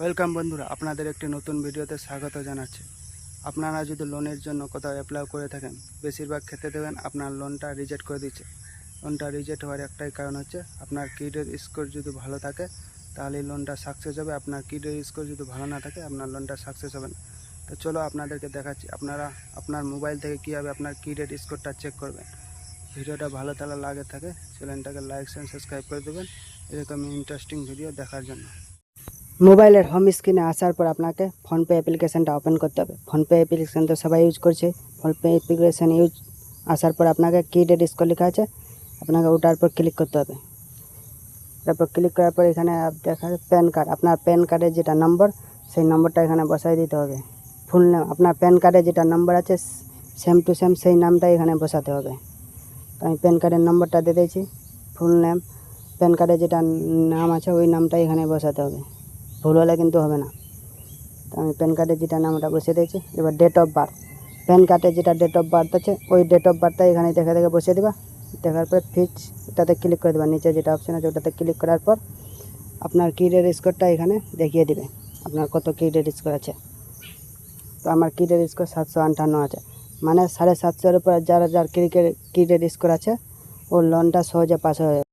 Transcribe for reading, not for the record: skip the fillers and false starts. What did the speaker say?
Welcome বন্ধুরা, আপনাদের একটি নতুন ভিডিওতে স্বাগত জানাচ্ছি। আপনারা যদি লোনের জন্য কোথাও অ্যাপ্লাই করে থাকেন, বেশিরভাগ ক্ষেত্রে দেবেন আপনার লোনটা রিজেক্ট করে দিচ্ছে। লোনটা রিজেক্ট হওয়ার একটাই কারণ হচ্ছে আপনার ক্রেডিট স্কোর যদি ভালো থাকে তাহলে লোনটা সাকসেস হবে। আপনার ক্রেডিট স্কোর যদি ভালো না থাকে আপনার লোনটা সাকসেস হবে না। তো চলো আপনাদেরকে দেখাচ্ছি আপনারা আপনার মোবাইল থেকে কীভাবে আপনার ক্রেডিট স্কোরটা চেক করবেন। ভিডিওটা ভালো তাহলে লাগে থাকে চ্যানেলটাকে লাইক অ্যান্ড সাবস্ক্রাইব করে দেবেন এরকম ইন্টারেস্টিং ভিডিও দেখার জন্য। মোবাইলের হোম স্ক্রিনে আসার পর আপনাকে ফোনপে অ্যাপ্লিকেশানটা ওপেন করতে হবে। ফোনপে অ্যাপ্লিকেশান তো সবাই ইউজ করছে। ফোনপে অ্যাপ্লিকেশান আসার পর আপনাকে ক্রেডিট স্কোর লেখা আছে, আপনাকে ওটার উপর ক্লিক করতে হবে। তারপর ক্লিক করার পর এখানে দেখা প্যান কার্ড, আপনার প্যান কার্ডের যেটা নম্বর সেই নম্বরটা এখানে বসাই দিতে হবে। ফুল নেম, আপনার প্যান কার্ডে যেটা নম্বর আছে সেম টু সেম সেই নামটাই এখানে বসাতে হবে। তো আমি প্যান কার্ডের নম্বরটা দিয়ে দিয়েছি। ফুল নেম, প্যান কার্ডে যেটা নাম আছে ওই নামটাই এখানে বসাতে হবে, ভুল হলে কিন্তু হবে না। তো আমি প্যান কার্ডে যেটা নাম ওটা বসিয়ে দিয়েছি। এবার ডেট অফ বার্থ, প্যান কার্ডে যেটা ডেট অফ বার্থ আছে ওই ডেট অফ বার্থটা এখানে দেখে বসিয়ে দেবা। দেখার পর ফিক্স ওটাতে ক্লিক করে দেবা। নিচে যেটা অপশান আছে ওটাতে ক্লিক করার পর আপনার ক্রেডিট স্কোরটা এখানে দেখিয়ে দিবে আপনার কত ক্রেডিট স্কোর আছে। তো আমার ক্রেডিট স্কোর 758 আছে, মানে 750-এর উপর যার ক্রেডিট স্কোর আছে ওর লোনটা সহজে পাস হয়ে